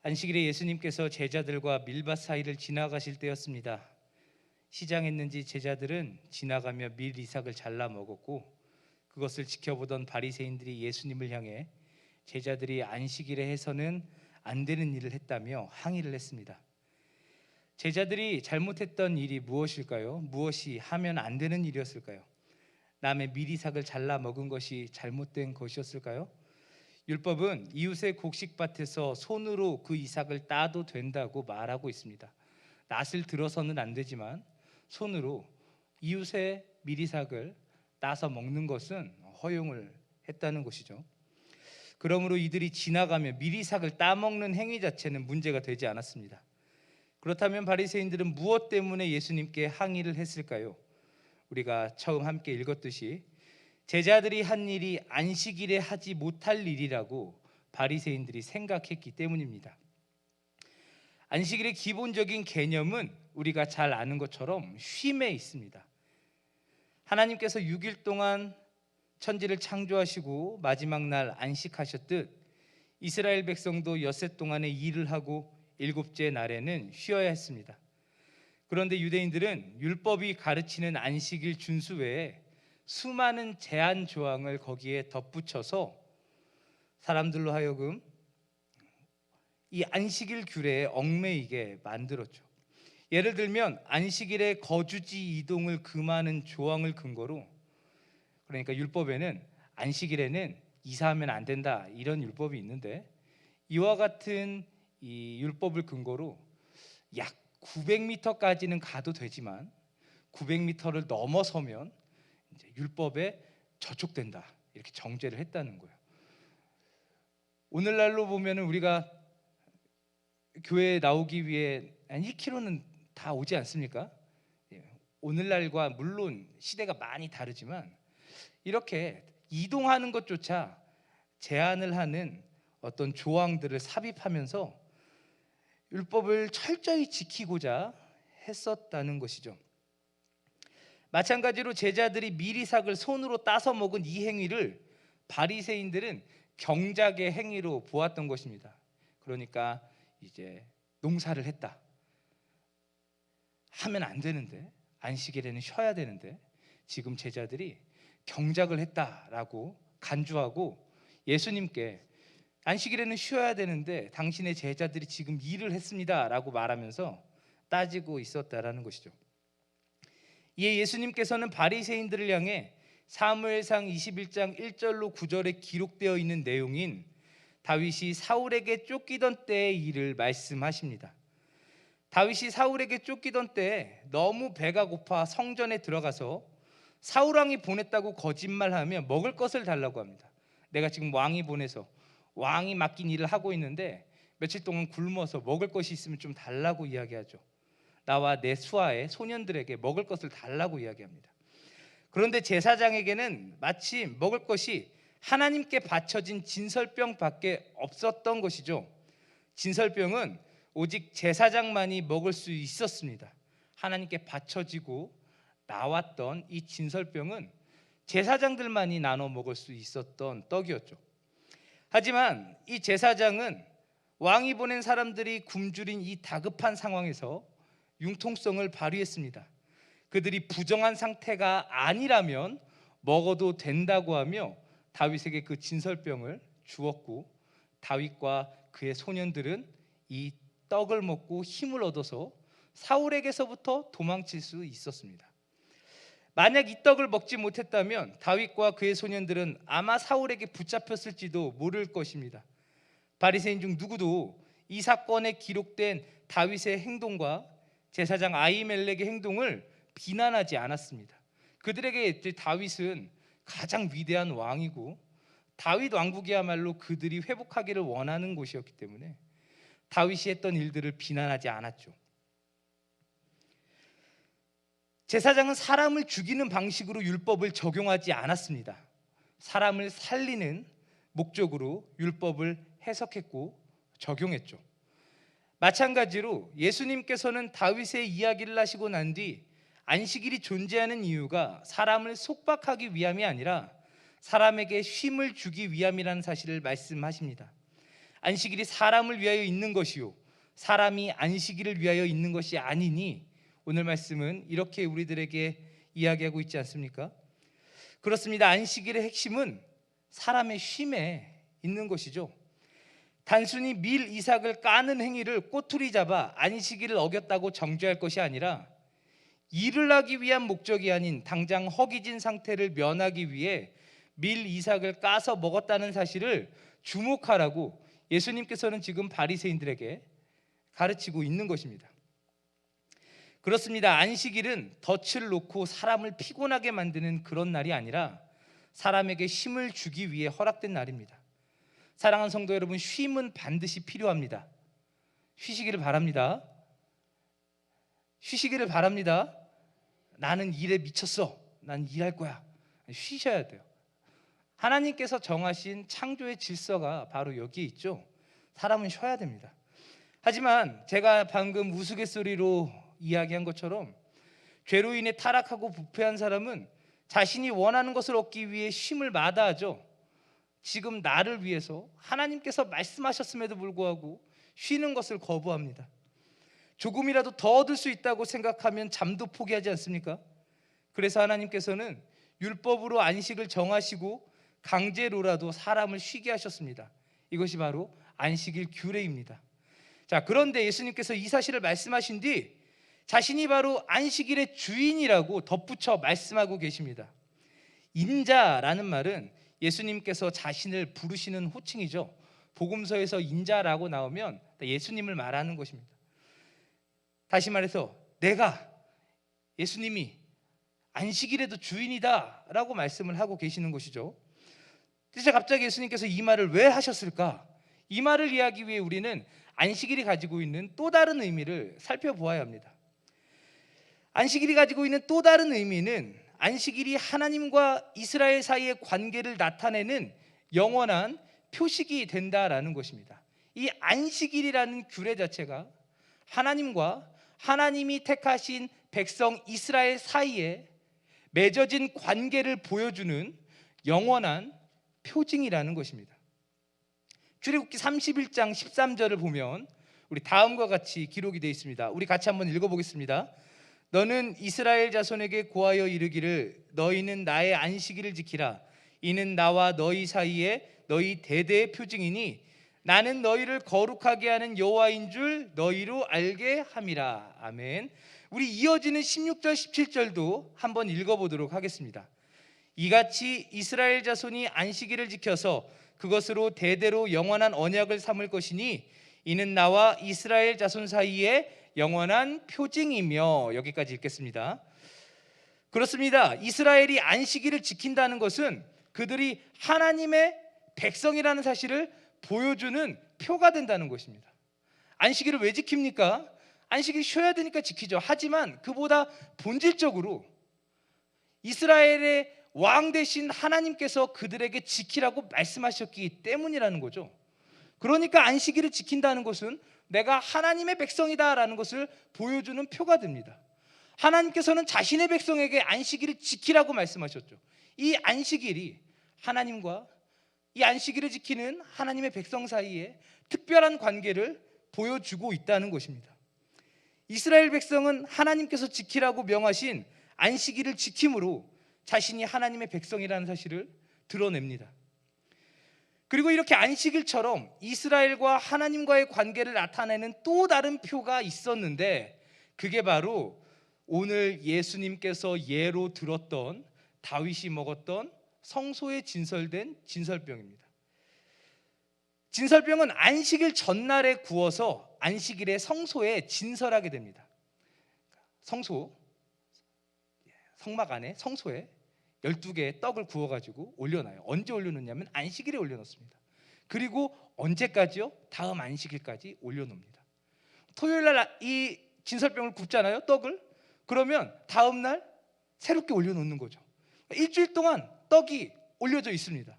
안식일에 예수님께서 제자들과 밀밭 사이를 지나가실 때였습니다. 시장했는지 제자들은 지나가며 밀 이삭을 잘라 먹었고, 그것을 지켜보던 바리새인들이 예수님을 향해 제자들이 안식일에 해서는 안 되는 일을 했다며 항의를 했습니다. 제자들이 잘못했던 일이 무엇일까요? 무엇이 하면 안 되는 일이었을까요? 남의 밀 이삭을 잘라 먹은 것이 잘못된 것이었을까요? 율법은 이웃의 곡식밭에서 손으로 그 이삭을 따도 된다고 말하고 있습니다. 낫을 들어서는 안 되지만 손으로 이웃의 밀이삭을 따서 먹는 것은 허용을 했다는 것이죠. 그러므로 이들이 지나가며 밀이삭을 따먹는 행위 자체는 문제가 되지 않았습니다. 그렇다면 바리새인들은 무엇 때문에 예수님께 항의를 했을까요? 우리가 처음 함께 읽었듯이 제자들이 한 일이 안식일에 하지 못할 일이라고 바리새인들이 생각했기 때문입니다. 안식일의 기본적인 개념은 우리가 잘 아는 것처럼 쉼에 있습니다. 하나님께서 6일 동안 천지를 창조하시고 마지막 날 안식하셨듯 이스라엘 백성도 엿새 동안의 일을 하고 일곱째 날에는 쉬어야 했습니다. 그런데 유대인들은 율법이 가르치는 안식일 준수 외에 수많은 제한 조항을 거기에 덧붙여서 사람들로 하여금 이 안식일 규례에 얽매이게 만들었죠. 예를 들면 안식일에 거주지 이동을 금하는 조항을 근거로, 그러니까 율법에는 안식일에는 이사하면 안 된다 이런 율법이 있는데, 이와 같은 이 율법을 근거로 약 900m까지는 가도 되지만 900m를 넘어서면 이제 율법에 저촉된다 이렇게 정죄를 했다는 거예요. 오늘날로 보면은 우리가 교회에 나오기 위해 한 1km는 다 오지 않습니까? 오늘날과 물론 시대가 많이 다르지만 이렇게 이동하는 것조차 제한을 하는 어떤 조항들을 삽입하면서 율법을 철저히 지키고자 했었다는 것이죠. 마찬가지로 제자들이 밀이삭을 손으로 따서 먹은 이 행위를 바리새인들은 경작의 행위로 보았던 것입니다. 그러니까 이제 농사를 했다, 하면 안 되는데, 안식일에는 쉬어야 되는데 지금 제자들이 경작을 했다라고 간주하고 예수님께 안식일에는 쉬어야 되는데 당신의 제자들이 지금 일을 했습니다라고 말하면서 따지고 있었다라는 것이죠. 이에 예수님께서는 바리새인들을 향해 사무엘상 21장 1절로 9절에 기록되어 있는 내용인 다윗이 사울에게 쫓기던 때의 일을 말씀하십니다. 다윗이 사울에게 쫓기던 때에 너무 배가 고파 성전에 들어가서 사울 왕이 보냈다고 거짓말하며 먹을 것을 달라고 합니다. 내가 지금 왕이 보내서 왕이 맡긴 일을 하고 있는데 며칠 동안 굶어서 먹을 것이 있으면 좀 달라고 이야기하죠. 나와 내 수하의 소년들에게 먹을 것을 달라고 이야기합니다. 그런데 제사장에게는 마침 먹을 것이 하나님께 바쳐진 진설병밖에 없었던 것이죠. 진설병은 오직 제사장만이 먹을 수 있었습니다. 하나님께 바쳐지고 나왔던 이 진설병은 제사장들만이 나눠 먹을 수 있었던 떡이었죠. 하지만 이 제사장은 왕이 보낸 사람들이 굶주린 이 다급한 상황에서 융통성을 발휘했습니다. 그들이 부정한 상태가 아니라면 먹어도 된다고 하며 다윗에게 그 진설병을 주었고, 다윗과 그의 소년들은 이 떡을 먹고 힘을 얻어서 사울에게서부터 도망칠 수 있었습니다. 만약 이 떡을 먹지 못했다면 다윗과 그의 소년들은 아마 사울에게 붙잡혔을지도 모를 것입니다. 바리새인 중 누구도 이 사건에 기록된 다윗의 행동과 제사장 아히멜렉의 행동을 비난하지 않았습니다. 그들에게 다윗은 가장 위대한 왕이고 다윗 왕국이야말로 그들이 회복하기를 원하는 곳이었기 때문에 다윗이 했던 일들을 비난하지 않았죠. 제사장은 사람을 죽이는 방식으로 율법을 적용하지 않았습니다. 사람을 살리는 목적으로 율법을 해석했고 적용했죠. 마찬가지로 예수님께서는 다윗의 이야기를 하시고 난 뒤 안식일이 존재하는 이유가 사람을 속박하기 위함이 아니라 사람에게 쉼을 주기 위함이라는 사실을 말씀하십니다. 안식일이 사람을 위하여 있는 것이요 사람이 안식일을 위하여 있는 것이 아니니 오늘 말씀은 이렇게 우리들에게 이야기하고 있지 않습니까? 그렇습니다. 안식일의 핵심은 사람의 쉼에 있는 것이죠. 단순히 밀 이삭을 까는 행위를 꼬투리 잡아 안식일을 어겼다고 정죄할 것이 아니라 일을 하기 위한 목적이 아닌 당장 허기진 상태를 면하기 위해 밀 이삭을 까서 먹었다는 사실을 주목하라고 예수님께서는 지금 바리새인들에게 가르치고 있는 것입니다. 그렇습니다. 안식일은 덫을 놓고 사람을 피곤하게 만드는 그런 날이 아니라 사람에게 쉼을 주기 위해 허락된 날입니다. 사랑하는 성도 여러분, 쉼은 반드시 필요합니다. 쉬시기를 바랍니다. 쉬시기를 바랍니다. 나는 일에 미쳤어. 난 일할 거야. 쉬셔야 돼요. 하나님께서 정하신 창조의 질서가 바로 여기에 있죠. 사람은 쉬어야 됩니다. 하지만 제가 방금 우스갯소리로 이야기한 것처럼 죄로 인해 타락하고 부패한 사람은 자신이 원하는 것을 얻기 위해 쉼을 마다하죠. 지금 나를 위해서 하나님께서 말씀하셨음에도 불구하고 쉬는 것을 거부합니다. 조금이라도 더 얻을 수 있다고 생각하면 잠도 포기하지 않습니까? 그래서 하나님께서는 율법으로 안식을 정하시고 강제로라도 사람을 쉬게 하셨습니다. 이것이 바로 안식일 규례입니다. 자, 그런데 예수님께서 이 사실을 말씀하신 뒤 자신이 바로 안식일의 주인이라고 덧붙여 말씀하고 계십니다. 인자라는 말은 예수님께서 자신을 부르시는 호칭이죠. 복음서에서 인자라고 나오면 예수님을 말하는 것입니다. 다시 말해서 내가, 예수님이 안식일에도 주인이다 라고 말씀을 하고 계시는 것이죠. 그래서 갑자기 예수님께서 이 말을 왜 하셨을까? 이 말을 이해하기 위해 우리는 안식일이 가지고 있는 또 다른 의미를 살펴보아야 합니다. 안식일이 가지고 있는 또 다른 의미는 안식일이 하나님과 이스라엘 사이의 관계를 나타내는 영원한 표식이 된다라는 것입니다. 이 안식일이라는 규례 자체가 하나님과 하나님이 택하신 백성 이스라엘 사이에 맺어진 관계를 보여주는 영원한 표징이라는 것입니다. 출애굽기 31장 13절을 보면 우리 다음과 같이 기록이 되어 있습니다. 우리 같이 한번 읽어보겠습니다. 너는 이스라엘 자손에게 고하여 이르기를 너희는 나의 안식일을 지키라. 이는 나와 너희 사이에 너희 대대의 표징이니 나는 너희를 거룩하게 하는 여호와인 줄 너희로 알게 함이라. 아멘. 우리 이어지는 16절 17절도 한번 읽어보도록 하겠습니다. 이같이 이스라엘 자손이 안식일을 지켜서 그것으로 대대로 영원한 언약을 삼을 것이니 이는 나와 이스라엘 자손 사이에 영원한 표징이며. 여기까지 읽겠습니다. 그렇습니다. 이스라엘이 안식일을 지킨다는 것은 그들이 하나님의 백성이라는 사실을 보여주는 표가 된다는 것입니다. 안식일을 왜 지킵니까? 안식일 쉬어야 되니까 지키죠. 하지만 그보다 본질적으로 이스라엘의 왕 되신 하나님께서 그들에게 지키라고 말씀하셨기 때문이라는 거죠. 그러니까 안식일을 지킨다는 것은 내가 하나님의 백성이다라는 것을 보여주는 표가 됩니다. 하나님께서는 자신의 백성에게 안식일을 지키라고 말씀하셨죠. 이 안식일이 하나님과 이 안식일을 지키는 하나님의 백성 사이에 특별한 관계를 보여주고 있다는 것입니다. 이스라엘 백성은 하나님께서 지키라고 명하신 안식일을 지킴으로 자신이 하나님의 백성이라는 사실을 드러냅니다. 그리고 이렇게 안식일처럼 이스라엘과 하나님과의 관계를 나타내는 또 다른 표가 있었는데 그게 바로 오늘 예수님께서 예로 들었던 다윗이 먹었던 성소에 진설된 진설병입니다. 진설병은 안식일 전날에 구워서 안식일에 성소에 진설하게 됩니다. 성막 안에 성소에 12개의 떡을 구워가지고 올려놔요. 언제 올려놓냐면 안식일에 올려놓습니다. 그리고 언제까지요? 다음 안식일까지 올려놓습니다. 토요일날 이 진설병을 굽잖아요, 떡을. 그러면 다음날 새롭게 올려놓는 거죠. 일주일 동안 떡이 올려져 있습니다.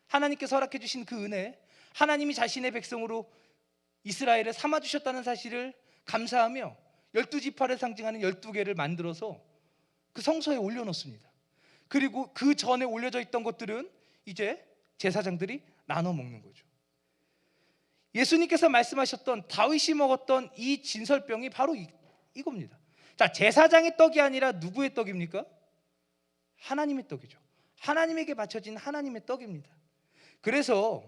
하나님께서 허락해 주신 그 은혜, 하나님이 자신의 백성으로 이스라엘을 삼아주셨다는 사실을 감사하며 12지파를 상징하는 12개를 만들어서 그 성소에 올려놓습니다. 그리고 그 전에 올려져 있던 것들은 이제 제사장들이 나눠 먹는 거죠. 예수님께서 말씀하셨던 다윗이 먹었던 이 진설병이 바로 이겁니다. 자, 제사장의 떡이 아니라 누구의 떡입니까? 하나님의 떡이죠. 하나님에게 바쳐진 하나님의 떡입니다. 그래서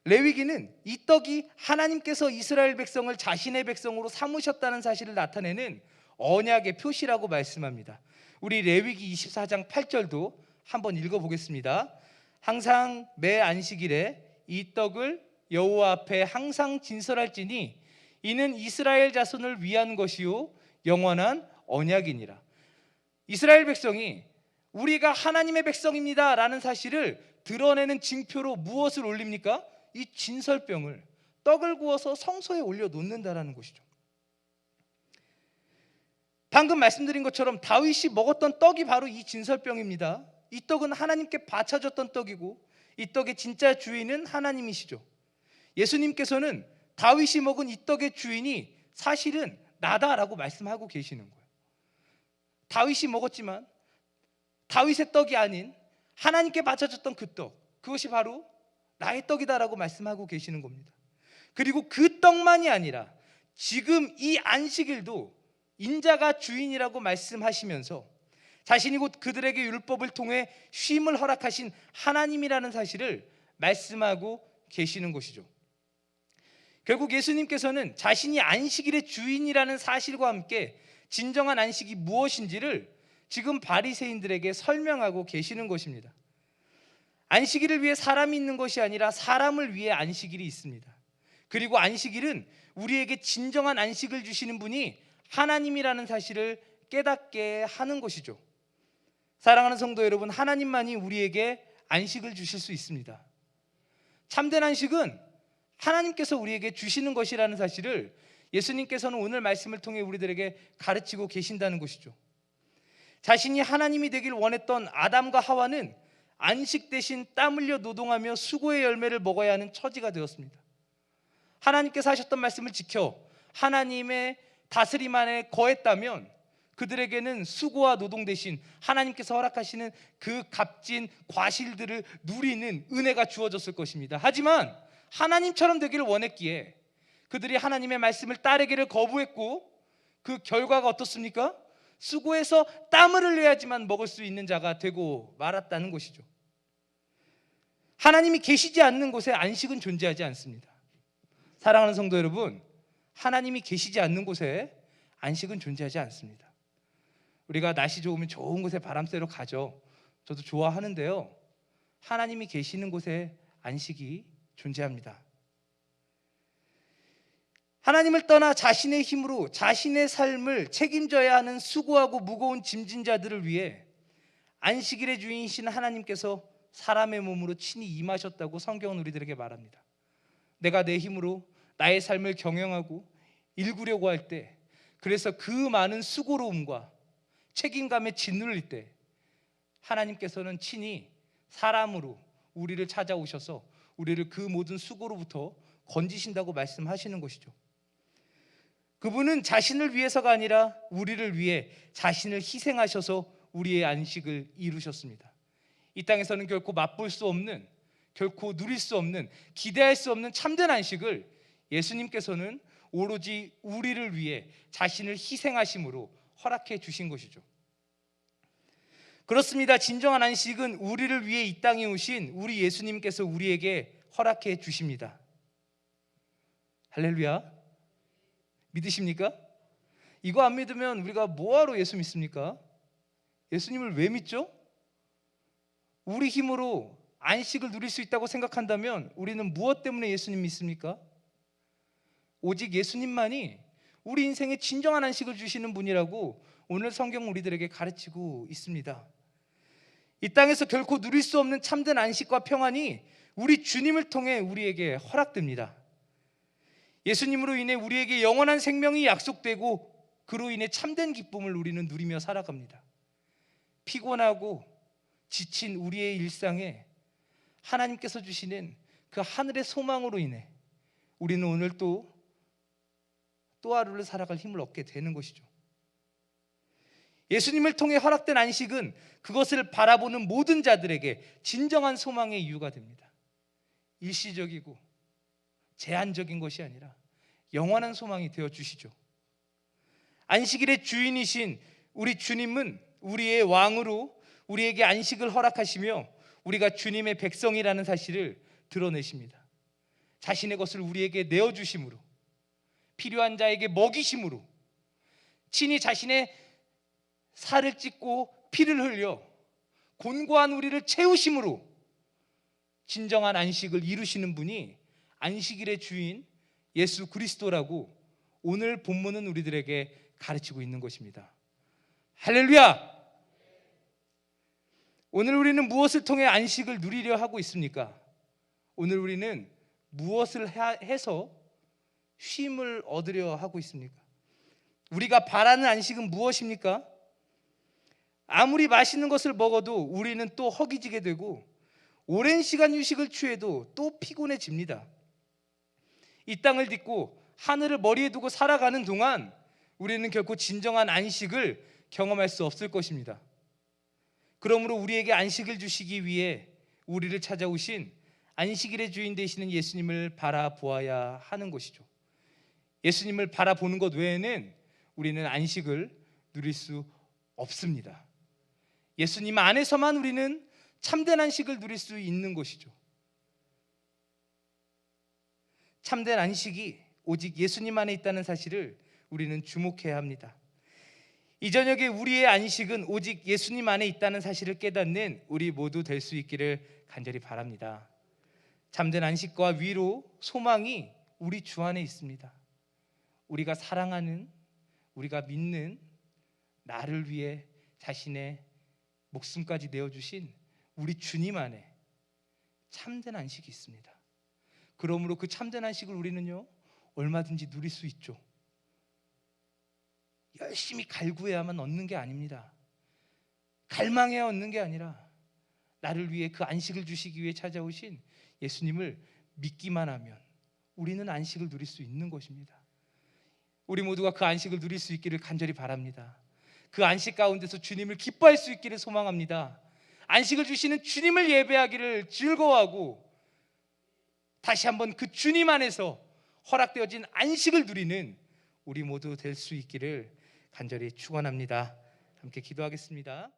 레위기는 이 떡이 하나님께서 이스라엘 백성을 자신의 백성으로 삼으셨다는 사실을 나타내는 언약의 표시라고 말씀합니다. 우리 레위기 24장 8절도 한번 읽어보겠습니다. 항상 매 안식일에 이 떡을 여호와 앞에 항상 진설할지니 이는 이스라엘 자손을 위한 것이요 영원한 언약이니라. 이스라엘 백성이 우리가 하나님의 백성입니다 라는 사실을 드러내는 징표로 무엇을 올립니까? 이 진설병을, 떡을 구워서 성소에 올려놓는다라는 것이죠. 방금 말씀드린 것처럼 다윗이 먹었던 떡이 바로 이 진설병입니다. 이 떡은 하나님께 바쳐졌던 떡이고 이 떡의 진짜 주인은 하나님이시죠. 예수님께서는 다윗이 먹은 이 떡의 주인이 사실은 나다라고 말씀하고 계시는 거예요. 다윗이 먹었지만 다윗의 떡이 아닌 하나님께 바쳐졌던 그 떡, 그것이 바로 나의 떡이다라고 말씀하고 계시는 겁니다. 그리고 그 떡만이 아니라 지금 이 안식일도 인자가 주인이라고 말씀하시면서 자신이 곧 그들에게 율법을 통해 쉼을 허락하신 하나님이라는 사실을 말씀하고 계시는 것이죠. 결국 예수님께서는 자신이 안식일의 주인이라는 사실과 함께 진정한 안식이 무엇인지를 지금 바리새인들에게 설명하고 계시는 것입니다. 안식일을 위해 사람이 있는 것이 아니라 사람을 위해 안식일이 있습니다. 그리고 안식일은 우리에게 진정한 안식을 주시는 분이 하나님이라는 사실을 깨닫게 하는 것이죠. 사랑하는 성도 여러분, 하나님만이 우리에게 안식을 주실 수 있습니다. 참된 안식은 하나님께서 우리에게 주시는 것이라는 사실을 예수님께서는 오늘 말씀을 통해 우리들에게 가르치고 계신다는 것이죠. 자신이 하나님이 되길 원했던 아담과 하와는 안식 대신 땀 흘려 노동하며 수고의 열매를 먹어야 하는 처지가 되었습니다. 하나님께서 하셨던 말씀을 지켜 하나님의 다스림 안에 거했다면 그들에게는 수고와 노동 대신 하나님께서 허락하시는 그 값진 과실들을 누리는 은혜가 주어졌을 것입니다. 하지만 하나님처럼 되기를 원했기에 그들이 하나님의 말씀을 따르기를 거부했고 그 결과가 어떻습니까? 수고해서 땀을 흘려야지만 먹을 수 있는 자가 되고 말았다는 것이죠. 하나님이 계시지 않는 곳에 안식은 존재하지 않습니다. 사랑하는 성도 여러분, 하나님이 계시지 않는 곳에 안식은 존재하지 않습니다. 우리가 날씨 좋으면 좋은 곳에 바람 쐬러 가죠. 저도 좋아하는데요, 하나님이 계시는 곳에 안식이 존재합니다. 하나님을 떠나 자신의 힘으로 자신의 삶을 책임져야 하는 수고하고 무거운 짐진 자들을 위해 안식일의 주인이신 하나님께서 사람의 몸으로 친히 임하셨다고 성경은 우리들에게 말합니다. 내가 내 힘으로 나의 삶을 경영하고 일구려고 할 때, 그래서 그 많은 수고로움과 책임감에 짓눌릴 때 하나님께서는 친히 사람으로 우리를 찾아오셔서 우리를 그 모든 수고로부터 건지신다고 말씀하시는 것이죠. 그분은 자신을 위해서가 아니라 우리를 위해 자신을 희생하셔서 우리의 안식을 이루셨습니다. 이 땅에서는 결코 맛볼 수 없는, 결코 누릴 수 없는, 기대할 수 없는 참된 안식을 예수님께서는 오로지 우리를 위해 자신을 희생하심으로 허락해 주신 것이죠. 그렇습니다. 진정한 안식은 우리를 위해 이 땅에 오신 우리 예수님께서 우리에게 허락해 주십니다. 할렐루야. 믿으십니까? 이거 안 믿으면 우리가 뭐하러 예수 믿습니까? 예수님을 왜 믿죠? 우리 힘으로 안식을 누릴 수 있다고 생각한다면 우리는 무엇 때문에 예수님 믿습니까? 오직 예수님만이 우리 인생에 진정한 안식을 주시는 분이라고 오늘 성경 우리들에게 가르치고 있습니다. 이 땅에서 결코 누릴 수 없는 참된 안식과 평안이 우리 주님을 통해 우리에게 허락됩니다. 예수님으로 인해 우리에게 영원한 생명이 약속되고 그로 인해 참된 기쁨을 우리는 누리며 살아갑니다. 피곤하고 지친 우리의 일상에 하나님께서 주시는 그 하늘의 소망으로 인해 우리는 오늘 또 하루를 살아갈 힘을 얻게 되는 것이죠. 예수님을 통해 허락된 안식은 그것을 바라보는 모든 자들에게 진정한 소망의 이유가 됩니다. 일시적이고 제한적인 것이 아니라 영원한 소망이 되어 주시죠. 안식일의 주인이신 우리 주님은 우리의 왕으로 우리에게 안식을 허락하시며 우리가 주님의 백성이라는 사실을 드러내십니다. 자신의 것을 우리에게 내어주심으로, 필요한 자에게 먹이심으로, 친히 자신의 살을 찢고 피를 흘려 곤고한 우리를 채우심으로 진정한 안식을 이루시는 분이 안식일의 주인 예수 그리스도라고 오늘 본문은 우리들에게 가르치고 있는 것입니다. 할렐루야! 오늘 우리는 무엇을 통해 안식을 누리려 하고 있습니까? 오늘 우리는 무엇을 해서 쉼을 얻으려 하고 있습니까? 우리가 바라는 안식은 무엇입니까? 아무리 맛있는 것을 먹어도 우리는 또 허기지게 되고 오랜 시간 휴식을 취해도 또 피곤해집니다. 이 땅을 딛고 하늘을 머리에 두고 살아가는 동안 우리는 결코 진정한 안식을 경험할 수 없을 것입니다. 그러므로 우리에게 안식을 주시기 위해 우리를 찾아오신 안식일의 주인 되시는 예수님을 바라보아야 하는 것이죠. 예수님을 바라보는 것 외에는 우리는 안식을 누릴 수 없습니다. 예수님 안에서만 우리는 참된 안식을 누릴 수 있는 것이죠. 참된 안식이 오직 예수님 안에 있다는 사실을 우리는 주목해야 합니다. 이 저녁에 우리의 안식은 오직 예수님 안에 있다는 사실을 깨닫는 우리 모두 될 수 있기를 간절히 바랍니다. 참된 안식과 위로, 소망이 우리 주 안에 있습니다. 우리가 사랑하는, 우리가 믿는, 나를 위해 자신의 목숨까지 내어주신 우리 주님 안에 참된 안식이 있습니다. 그러므로 그 참된 안식을 우리는요 얼마든지 누릴 수 있죠. 열심히 갈구해야만 얻는 게 아닙니다. 갈망해야 얻는 게 아니라 나를 위해 그 안식을 주시기 위해 찾아오신 예수님을 믿기만 하면 우리는 안식을 누릴 수 있는 것입니다. 우리 모두가 그 안식을 누릴 수 있기를 간절히 바랍니다. 그 안식 가운데서 주님을 기뻐할 수 있기를 소망합니다. 안식을 주시는 주님을 예배하기를 즐거워하고 다시 한번 그 주님 안에서 허락되어진 안식을 누리는 우리 모두 될 수 있기를 간절히 축원합니다. 함께 기도하겠습니다.